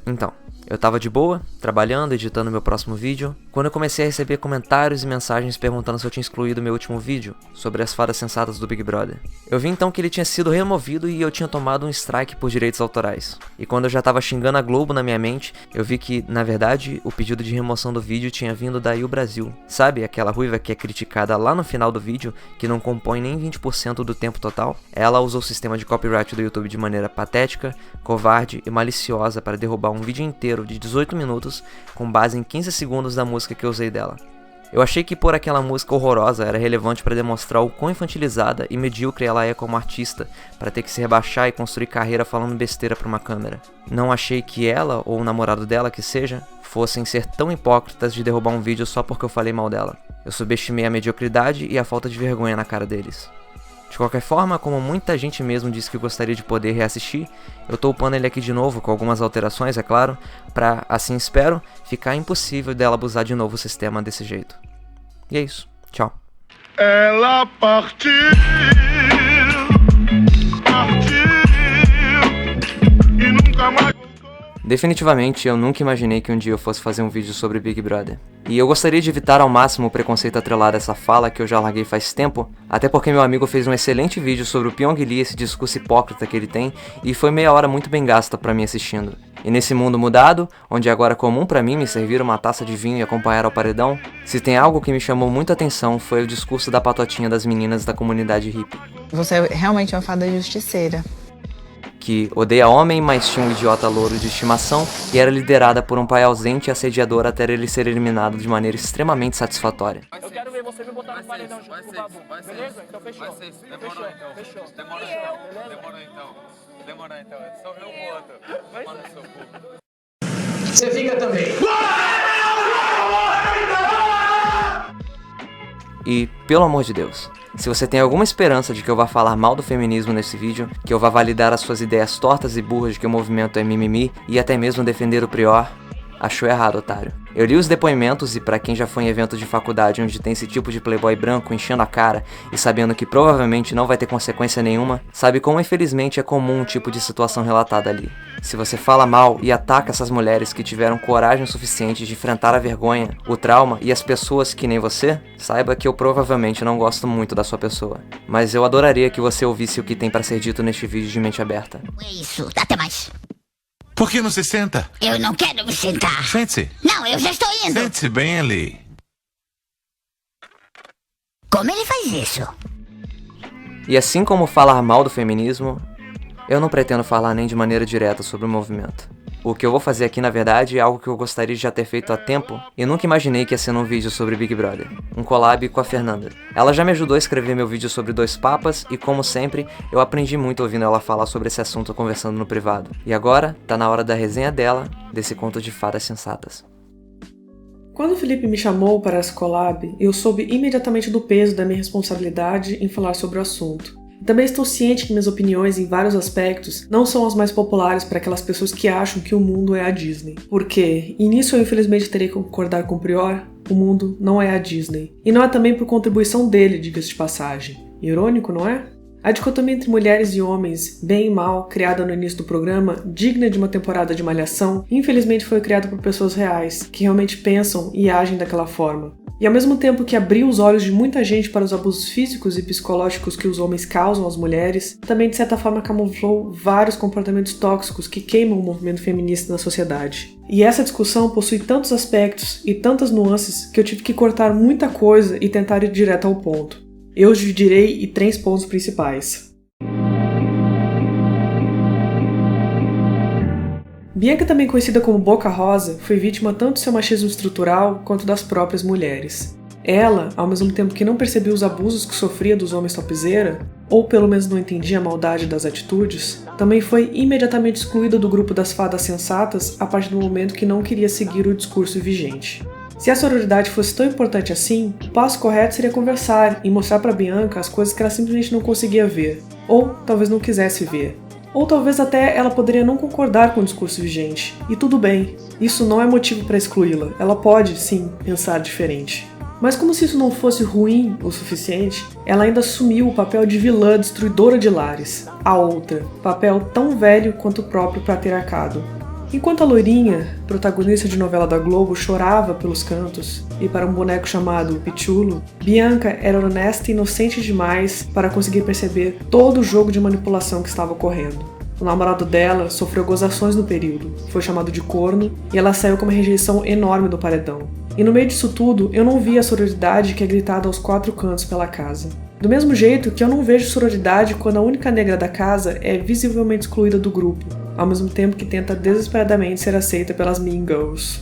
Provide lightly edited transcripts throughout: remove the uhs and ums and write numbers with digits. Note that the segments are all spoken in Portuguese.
Então, eu tava de boa, trabalhando, editando meu próximo vídeo, quando eu comecei a receber comentários e mensagens perguntando se eu tinha excluído meu último vídeo sobre as fadas sensatas do Big Brother. Eu vi então que ele tinha sido removido e eu tinha tomado um strike por direitos autorais. E quando eu já tava xingando a Globo na minha mente, eu vi que, na verdade, o pedido de remoção do vídeo tinha vindo da IU Brasil. Sabe, aquela ruiva que é criticada lá no final do vídeo, que não compõe nem 20% do tempo total? Ela usou o sistema de copyright do YouTube de maneira patética, covarde e maliciosa para derrubar um vídeo inteiro de 18 minutos com base em 15 segundos da música que eu usei dela. Eu achei que pôr aquela música horrorosa era relevante para demonstrar o quão infantilizada e medíocre ela é como artista, para ter que se rebaixar e construir carreira falando besteira para uma câmera. Não achei que ela, ou o namorado dela que seja, fossem ser tão hipócritas de derrubar um vídeo só porque eu falei mal dela. Eu subestimei a mediocridade e a falta de vergonha na cara deles. De qualquer forma, como muita gente mesmo disse que gostaria de poder reassistir, eu tô upando ele aqui de novo, com algumas alterações, é claro, pra, assim espero, ficar impossível dela abusar de novo o sistema desse jeito. E é isso. Tchau. Ela partiu e nunca mais... Definitivamente, eu nunca imaginei que um dia eu fosse fazer um vídeo sobre Big Brother. E eu gostaria de evitar ao máximo o preconceito atrelado a essa fala que eu já larguei faz tempo, até porque meu amigo fez um excelente vídeo sobre o Pyong Lee, esse discurso hipócrita que ele tem, e foi meia hora muito bem gasta pra mim assistindo. E nesse mundo mudado, onde agora é comum pra mim me servir uma taça de vinho e acompanhar ao paredão, se tem algo que me chamou muita atenção foi o discurso da patotinha das meninas da comunidade hippie. Você é realmente uma fada justiceira. Que odeia homem, mas tinha um idiota louro de estimação e era liderada por um pai ausente e assediador até ele ser eliminado de maneira extremamente satisfatória. Eu quero ver você me botar no paredão junto com o Babu. Beleza? Então fechou. Demorou então. Demorou então. É só ver o voto. Você fica também. E, pelo amor de Deus, se você tem alguma esperança de que eu vá falar mal do feminismo nesse vídeo, que eu vá validar as suas ideias tortas e burras de que o movimento é mimimi e até mesmo defender o prior, achou errado, otário. Eu li os depoimentos e pra quem já foi em eventos de faculdade onde tem esse tipo de playboy branco enchendo a cara e sabendo que provavelmente não vai ter consequência nenhuma, sabe como infelizmente é comum um tipo de situação relatada ali. Se você fala mal e ataca essas mulheres que tiveram coragem suficiente de enfrentar a vergonha, o trauma e as pessoas que nem você, saiba que eu provavelmente não gosto muito da sua pessoa. Mas eu adoraria que você ouvisse o que tem pra ser dito neste vídeo de mente aberta. É isso, até mais. Por que não se senta? Eu não quero me sentar. Sente-se. Não, eu já estou indo. Sente-se bem ali. Como ele faz isso? E assim como falar mal do feminismo, eu não pretendo falar nem de maneira direta sobre o movimento. O que eu vou fazer aqui, na verdade, é algo que eu gostaria de já ter feito há tempo e nunca imaginei que ia ser num vídeo sobre Big Brother. Um collab com a Fernanda. Ela já me ajudou a escrever meu vídeo sobre 2 papas e, como sempre, eu aprendi muito ouvindo ela falar sobre esse assunto conversando no privado. E agora, tá na hora da resenha dela, desse conto de fadas sensatas. Quando o Felipe me chamou para essa collab, eu soube imediatamente do peso da minha responsabilidade em falar sobre o assunto. Também estou ciente que minhas opiniões em vários aspectos não são as mais populares para aquelas pessoas que acham que o mundo é a Disney. Porque, e nisso eu infelizmente terei que concordar com o Prior, o mundo não é a Disney. E não é também por contribuição dele, diga-se de passagem. Irônico, não é? A dicotomia entre mulheres e homens, bem e mal, criada no início do programa, digna de uma temporada de Malhação, infelizmente foi criada por pessoas reais, que realmente pensam e agem daquela forma. E ao mesmo tempo que abriu os olhos de muita gente para os abusos físicos e psicológicos que os homens causam às mulheres, também de certa forma camuflou vários comportamentos tóxicos que queimam o movimento feminista na sociedade. E essa discussão possui tantos aspectos e tantas nuances que eu tive que cortar muita coisa e tentar ir direto ao ponto. Eu dividirei em 3 pontos principais. Bianca, também conhecida como Boca Rosa, foi vítima tanto do seu machismo estrutural quanto das próprias mulheres. Ela, ao mesmo tempo que não percebia os abusos que sofria dos homens topzera, ou pelo menos não entendia a maldade das atitudes, também foi imediatamente excluída do grupo das fadas sensatas a partir do momento que não queria seguir o discurso vigente. Se a sororidade fosse tão importante assim, o passo correto seria conversar e mostrar para Bianca as coisas que ela simplesmente não conseguia ver, ou talvez não quisesse ver. Ou talvez até ela poderia não concordar com o discurso vigente. E tudo bem, isso não é motivo para excluí-la. Ela pode, sim, pensar diferente. Mas como se isso não fosse ruim o suficiente, ela ainda assumiu o papel de vilã destruidora de lares. A outra, papel tão velho quanto o próprio patriarcado. Enquanto a loirinha, protagonista de novela da Globo, chorava pelos cantos, e para um boneco chamado Pichulo, Bianca era honesta e inocente demais para conseguir perceber todo o jogo de manipulação que estava ocorrendo. O namorado dela sofreu gozações no período, foi chamado de corno e ela saiu com uma rejeição enorme do paredão. E no meio disso tudo, eu não vi a sororidade que é gritada aos 4 cantos pela casa. Do mesmo jeito que eu não vejo sororidade quando a única negra da casa é visivelmente excluída do grupo, ao mesmo tempo que tenta desesperadamente ser aceita pelas Mean Girls.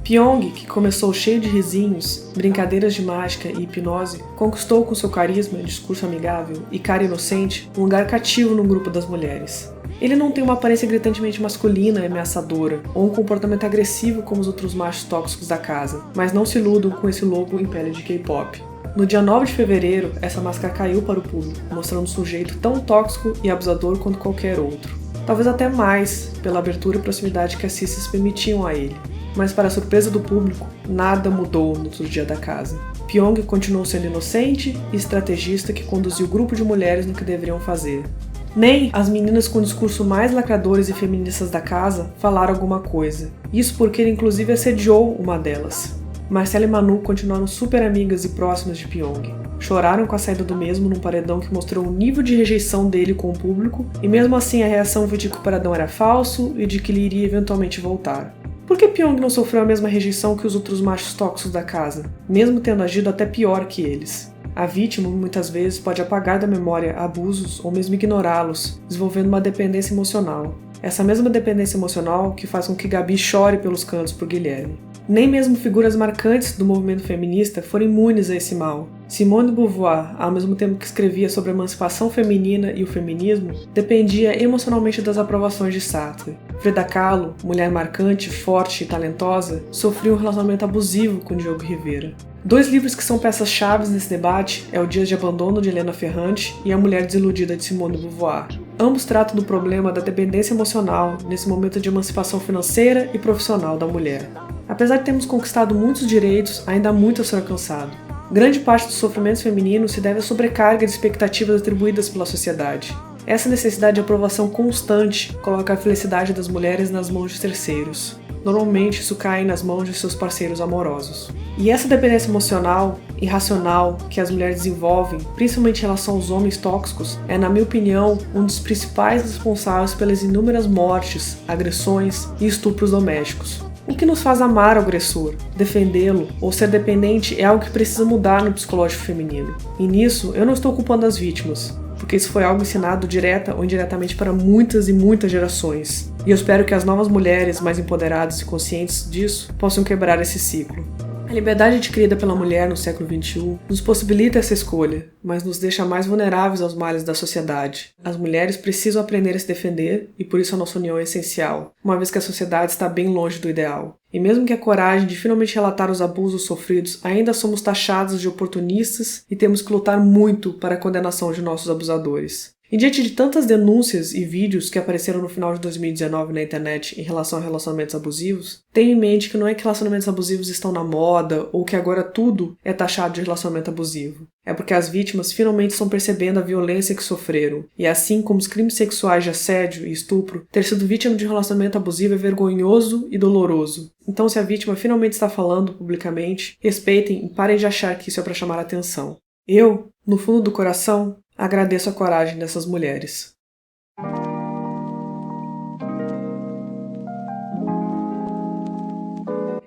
Pyong, que começou cheio de risinhos, brincadeiras de mágica e hipnose, conquistou com seu carisma, discurso amigável e cara inocente um lugar cativo no grupo das mulheres. Ele não tem uma aparência gritantemente masculina e ameaçadora, ou um comportamento agressivo como os outros machos tóxicos da casa, mas não se iludam com esse logo em pele de K-pop. No dia 9 de fevereiro, essa máscara caiu para o público, mostrando um sujeito tão tóxico e abusador quanto qualquer outro. Talvez até mais, pela abertura e proximidade que as cistas permitiam a ele. Mas para a surpresa do público, nada mudou no outro dia da casa. Pyong continuou sendo inocente e estrategista que conduziu o grupo de mulheres no que deveriam fazer. Nem as meninas com o discurso mais lacradores e feministas da casa falaram alguma coisa. Isso porque ele inclusive assediou uma delas. Marcela e Manu continuaram super amigas e próximas de Pyong. Choraram com a saída do mesmo num paredão que mostrou o nível de rejeição dele com o público, e mesmo assim a reação foi de que o paredão era falso e de que ele iria eventualmente voltar. Por que Pyong não sofreu a mesma rejeição que os outros machos tóxicos da casa, mesmo tendo agido até pior que eles? A vítima, muitas vezes, pode apagar da memória abusos ou mesmo ignorá-los, desenvolvendo uma dependência emocional. Essa mesma dependência emocional que faz com que Gabi chore pelos cantos por Guilherme. Nem mesmo figuras marcantes do movimento feminista foram imunes a esse mal. Simone de Beauvoir, ao mesmo tempo que escrevia sobre a emancipação feminina e o feminismo, dependia emocionalmente das aprovações de Sartre. Frida Kahlo, mulher marcante, forte e talentosa, sofreu um relacionamento abusivo com Diogo Rivera. 2 livros que são peças-chave nesse debate é O Dias de Abandono, de Helena Ferrante, e A Mulher Desiludida, de Simone de Beauvoir. Ambos tratam do problema da dependência emocional nesse momento de emancipação financeira e profissional da mulher. Apesar de termos conquistado muitos direitos, ainda há muito a ser alcançado. Grande parte dos sofrimentos femininos se deve à sobrecarga de expectativas atribuídas pela sociedade. Essa necessidade de aprovação constante coloca a felicidade das mulheres nas mãos de terceiros. Normalmente isso cai nas mãos de seus parceiros amorosos. E essa dependência emocional, irracional, que as mulheres desenvolvem, principalmente em relação aos homens tóxicos, é, na minha opinião, um dos principais responsáveis pelas inúmeras mortes, agressões e estupros domésticos. O que nos faz amar o agressor, defendê-lo ou ser dependente é algo que precisa mudar no psicológico feminino. E nisso, eu não estou culpando as vítimas, porque isso foi algo ensinado direta ou indiretamente para muitas e muitas gerações. E eu espero que as novas mulheres mais empoderadas e conscientes disso possam quebrar esse ciclo. A liberdade adquirida pela mulher no século XXI nos possibilita essa escolha, mas nos deixa mais vulneráveis aos males da sociedade. As mulheres precisam aprender a se defender e por isso a nossa união é essencial, uma vez que a sociedade está bem longe do ideal. E mesmo que a coragem de finalmente relatar os abusos sofridos, ainda somos taxados de oportunistas e temos que lutar muito para a condenação de nossos abusadores. E diante de tantas denúncias e vídeos que apareceram no final de 2019 na internet em relação a relacionamentos abusivos, tenha em mente que não é que relacionamentos abusivos estão na moda ou que agora tudo é taxado de relacionamento abusivo. É porque as vítimas finalmente estão percebendo a violência que sofreram. E assim como os crimes sexuais de assédio e estupro, ter sido vítima de um relacionamento abusivo é vergonhoso e doloroso. Então, se a vítima finalmente está falando publicamente, respeitem e parem de achar que isso é para chamar a atenção. Eu, no fundo do coração, agradeço a coragem dessas mulheres.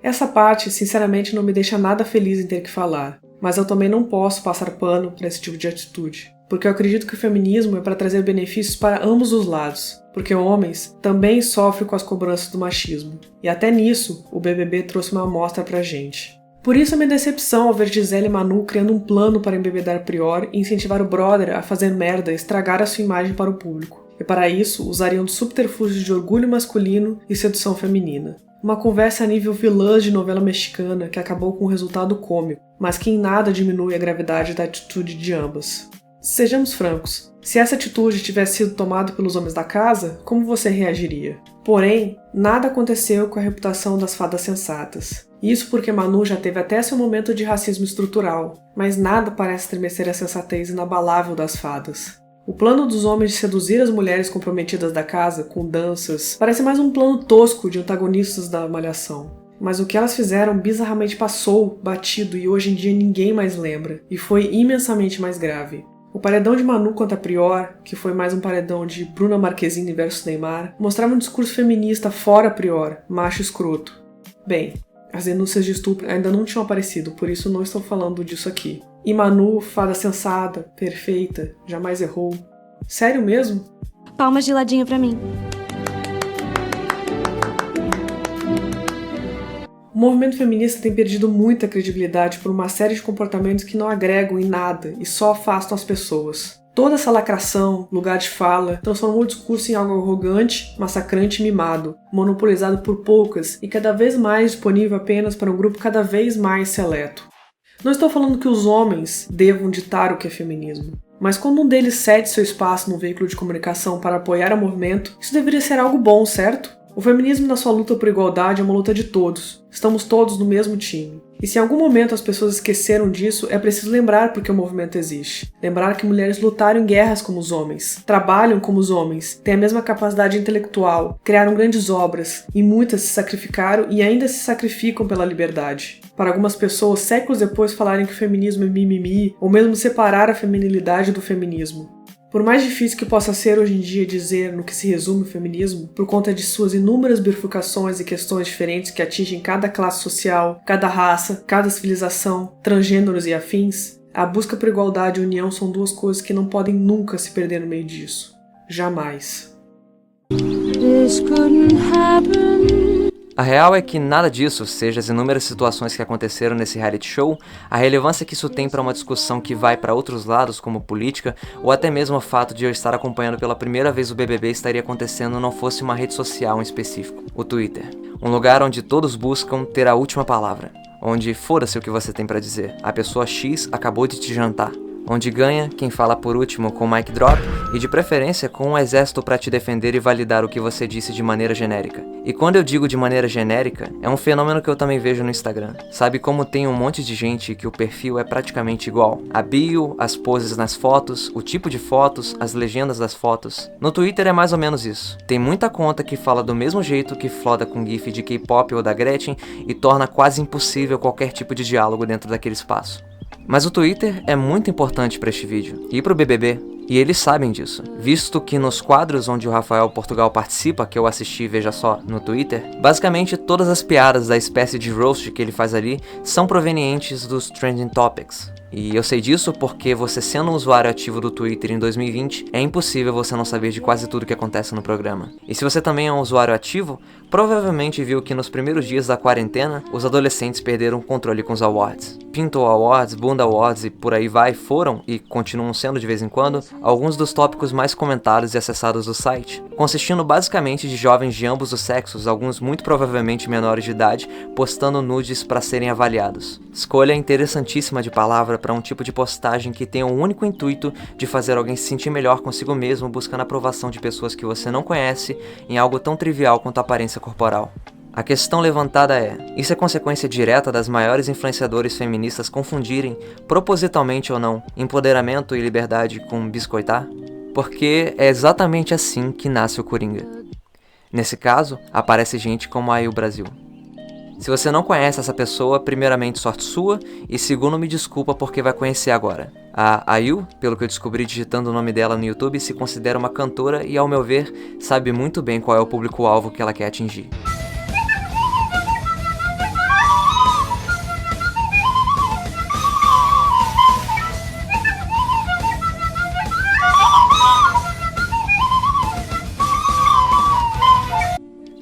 Essa parte, sinceramente, não me deixa nada feliz em ter que falar, mas eu também não posso passar pano para esse tipo de atitude, porque eu acredito que o feminismo é para trazer benefícios para ambos os lados, porque homens também sofrem com as cobranças do machismo, e até nisso o BBB trouxe uma amostra pra gente. Por isso a minha decepção ao ver Gisele e Manu criando um plano para embebedar Prior e incentivar o brother a fazer merda e estragar a sua imagem para o público. E para isso, usariam de subterfúgios de orgulho masculino e sedução feminina. Uma conversa a nível vilã de novela mexicana que acabou com um resultado cômico, mas que em nada diminui a gravidade da atitude de ambas. Sejamos francos, se essa atitude tivesse sido tomada pelos homens da casa, como você reagiria? Porém, nada aconteceu com a reputação das fadas sensatas. Isso porque Manu já teve até seu momento de racismo estrutural, mas nada parece estremecer a sensatez inabalável das fadas. O plano dos homens de seduzir as mulheres comprometidas da casa com danças parece mais um plano tosco de antagonistas da Malhação. Mas o que elas fizeram bizarramente passou batido e hoje em dia ninguém mais lembra, e foi imensamente mais grave. O paredão de Manu contra Prior, que foi mais um paredão de Bruna Marquezine versus Neymar, mostrava um discurso feminista fora Prior, macho escroto. Bem, as denúncias de estupro ainda não tinham aparecido, por isso não estou falando disso aqui. E Manu, fada sensata, perfeita, jamais errou. Sério mesmo? Palmas de ladinho pra mim. O movimento feminista tem perdido muita credibilidade por uma série de comportamentos que não agregam em nada e só afastam as pessoas. Toda essa lacração, lugar de fala, transformou o discurso em algo arrogante, massacrante e mimado, monopolizado por poucas e cada vez mais disponível apenas para um grupo cada vez mais seleto. Não estou falando que os homens devam ditar o que é feminismo, mas quando um deles cede seu espaço no veículo de comunicação para apoiar o movimento, isso deveria ser algo bom, certo? O feminismo na sua luta por igualdade é uma luta de todos. Estamos todos no mesmo time. E se em algum momento as pessoas esqueceram disso, é preciso lembrar porque o movimento existe. Lembrar que mulheres lutaram em guerras como os homens, trabalham como os homens, têm a mesma capacidade intelectual, criaram grandes obras, e muitas se sacrificaram e ainda se sacrificam pela liberdade. Para algumas pessoas, séculos depois falarem que o feminismo é mimimi, ou mesmo separar a feminilidade do feminismo. Por mais difícil que possa ser hoje em dia dizer no que se resume o feminismo, por conta de suas inúmeras bifurcações e questões diferentes que atingem cada classe social, cada raça, cada civilização, transgêneros e afins, a busca por igualdade e união são duas coisas que não podem nunca se perder no meio disso. Jamais. This couldn't happen. A real é que nada disso, seja as inúmeras situações que aconteceram nesse reality show, a relevância que isso tem para uma discussão que vai para outros lados, como política, ou até mesmo o fato de eu estar acompanhando pela primeira vez o BBB estaria acontecendo não fosse uma rede social em específico, o Twitter. Um lugar onde todos buscam ter a última palavra, onde foda-se o que você tem para dizer, a pessoa X acabou de te jantar. Onde ganha quem fala por último com mic drop e de preferência com um exército para te defender e validar o que você disse de maneira genérica. E quando eu digo de maneira genérica, é um fenômeno que eu também vejo no Instagram. Sabe como tem um monte de gente que o perfil é praticamente igual? A bio, as poses nas fotos, o tipo de fotos, as legendas das fotos. No Twitter é mais ou menos isso. Tem muita conta que fala do mesmo jeito que floda com gif de K-pop ou da Gretchen e torna quase impossível qualquer tipo de diálogo dentro daquele espaço. Mas o Twitter é muito importante para este vídeo e para o BBB, e eles sabem disso, visto que nos quadros onde o Rafael Portugal participa, que eu assisti, veja só, no Twitter, basicamente todas as piadas da espécie de roast que ele faz ali são provenientes dos Trending Topics. E eu sei disso porque você sendo um usuário ativo do Twitter em 2020, é impossível você não saber de quase tudo que acontece no programa. E se você também é um usuário ativo, provavelmente viu que nos primeiros dias da quarentena, os adolescentes perderam o controle com os awards. Pinto Awards, Bunda Awards e por aí vai foram, e continuam sendo de vez em quando, alguns dos tópicos mais comentados e acessados do site, consistindo basicamente de jovens de ambos os sexos, alguns muito provavelmente menores de idade, postando nudes para serem avaliados. Escolha interessantíssima de palavra para um tipo de postagem que tem o único intuito de fazer alguém se sentir melhor consigo mesmo, buscando a aprovação de pessoas que você não conhece em algo tão trivial quanto a aparência corporal. A questão levantada é, isso é consequência direta das maiores influenciadores feministas confundirem, propositalmente ou não, empoderamento e liberdade com biscoitar? Porque é exatamente assim que nasce o Coringa. Nesse caso, aparece gente como a Ayu Brasil. Se você não conhece essa pessoa, primeiramente sorte sua, e segundo me desculpa porque vai conhecer agora. A Ayu, pelo que eu descobri digitando o nome dela no YouTube, se considera uma cantora e, ao meu ver, sabe muito bem qual é o público-alvo que ela quer atingir.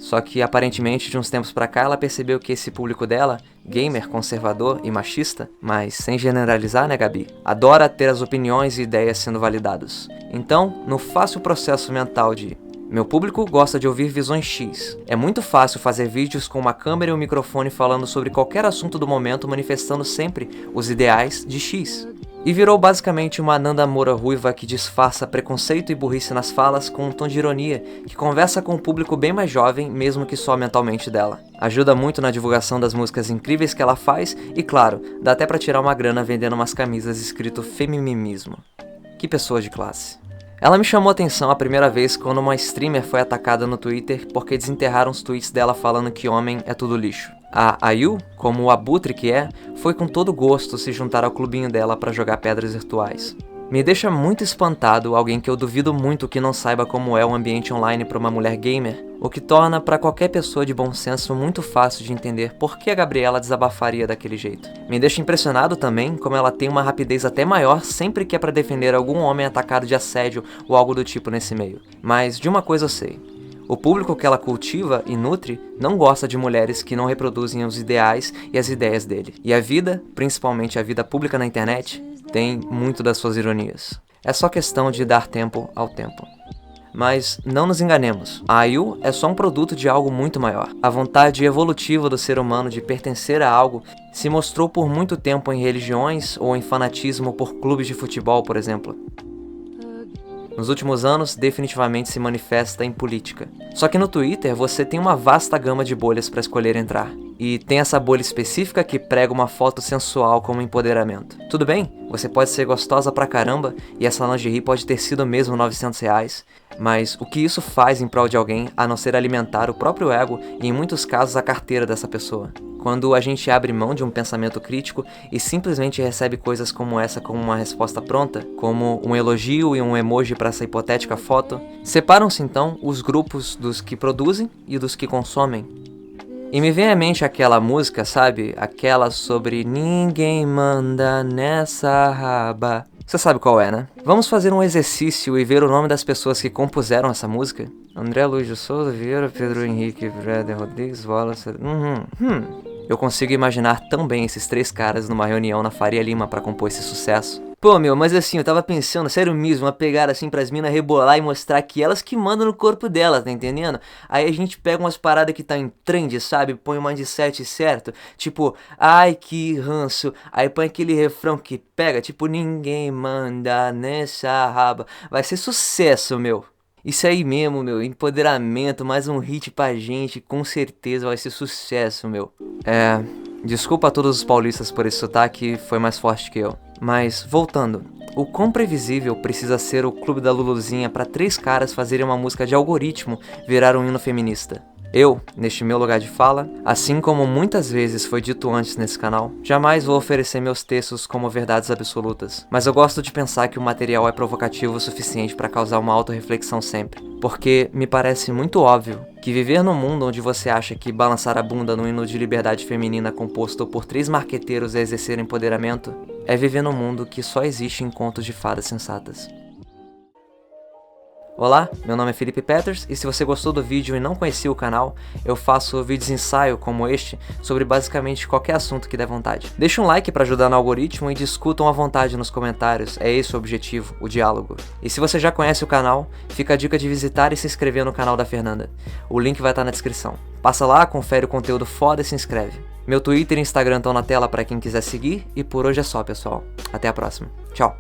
Só que, aparentemente, de uns tempos pra cá, ela percebeu que esse público dela, gamer, conservador e machista, mas sem generalizar, né, Gabi? Adora ter as opiniões e ideias sendo validados. Então, no fácil processo mental de meu público gosta de ouvir visões X. É muito fácil fazer vídeos com uma câmera e um microfone falando sobre qualquer assunto do momento, manifestando sempre os ideais de X. E virou basicamente uma Nanda Moura ruiva que disfarça preconceito e burrice nas falas com um tom de ironia, que conversa com um público bem mais jovem, mesmo que só mentalmente dela. Ajuda muito na divulgação das músicas incríveis que ela faz e, claro, dá até pra tirar uma grana vendendo umas camisas escrito feminimismo. Que pessoa de classe. Ela me chamou a atenção a primeira vez quando uma streamer foi atacada no Twitter porque desenterraram os tweets dela falando que homem é tudo lixo. A Ayu, como o abutre que é, foi com todo gosto se juntar ao clubinho dela para jogar pedras virtuais. Me deixa muito espantado alguém que eu duvido muito que não saiba como é o ambiente online para uma mulher gamer, o que torna para qualquer pessoa de bom senso muito fácil de entender por que a Gabriela desabafaria daquele jeito. Me deixa impressionado também como ela tem uma rapidez até maior sempre que é para defender algum homem atacado de assédio ou algo do tipo nesse meio. Mas de uma coisa eu sei. O público que ela cultiva e nutre não gosta de mulheres que não reproduzem os ideais e as ideias dele. E a vida, principalmente a vida pública na internet, tem muito das suas ironias. É só questão de dar tempo ao tempo. Mas não nos enganemos, a Ayu é só um produto de algo muito maior. A vontade evolutiva do ser humano de pertencer a algo se mostrou por muito tempo em religiões ou em fanatismo por clubes de futebol, por exemplo. Nos últimos anos, definitivamente se manifesta em política. Só que no Twitter você tem uma vasta gama de bolhas para escolher entrar. E tem essa bolha específica que prega uma foto sensual como empoderamento. Tudo bem, você pode ser gostosa pra caramba e essa lingerie pode ter sido mesmo R$900, mas o que isso faz em prol de alguém a não ser alimentar o próprio ego e em muitos casos a carteira dessa pessoa? Quando a gente abre mão de um pensamento crítico e simplesmente recebe coisas como essa como uma resposta pronta, como um elogio e um emoji para essa hipotética foto, separam-se então os grupos dos que produzem e dos que consomem. E me vem à mente aquela música, sabe? Aquela sobre ninguém manda nessa raba. Você sabe qual é, né? Vamos fazer um exercício e ver o nome das pessoas que compuseram essa música? André Luiz de Souza Vieira, Pedro Henrique, Breder Rodrigues, Wallace... Eu consigo imaginar tão bem esses três caras numa reunião na Faria Lima pra compor esse sucesso. Pô, meu, mas assim, eu tava pensando, sério mesmo, uma pegada assim pras minas rebolar e mostrar que elas que mandam no corpo delas, tá entendendo? Aí a gente pega umas paradas que tá em trend, sabe? Põe um mindset certo, tipo, ai que ranço. Aí põe aquele refrão que pega, tipo, ninguém manda nessa raba. Vai ser sucesso, meu. Isso aí mesmo, meu, empoderamento, mais um hit pra gente, com certeza vai ser sucesso, meu. Desculpa a todos os paulistas por esse sotaque, foi mais forte que eu. Mas, voltando, o quão previsível precisa ser o Clube da Luluzinha para três caras fazerem uma música de algoritmo virar um hino feminista? Eu, neste meu lugar de fala, assim como muitas vezes foi dito antes nesse canal, jamais vou oferecer meus textos como verdades absolutas, mas eu gosto de pensar que o material é provocativo o suficiente para causar uma autorreflexão sempre, porque me parece muito óbvio que viver num mundo onde você acha que balançar a bunda no hino de liberdade feminina composto por três marqueteiros a exercer empoderamento é viver num mundo que só existe em contos de fadas sensatas. Olá, meu nome é Felipe Peters e se você gostou do vídeo e não conhecia o canal, eu faço vídeos ensaio como este sobre basicamente qualquer assunto que der vontade. Deixa um like para ajudar no algoritmo e discutam à vontade nos comentários, é esse o objetivo, o diálogo. E se você já conhece o canal, fica a dica de visitar e se inscrever no canal da Fernanda. O link vai estar na descrição. Passa lá, confere o conteúdo foda e se inscreve. Meu Twitter e Instagram estão na tela para quem quiser seguir e por hoje é só, pessoal. Até a próxima. Tchau.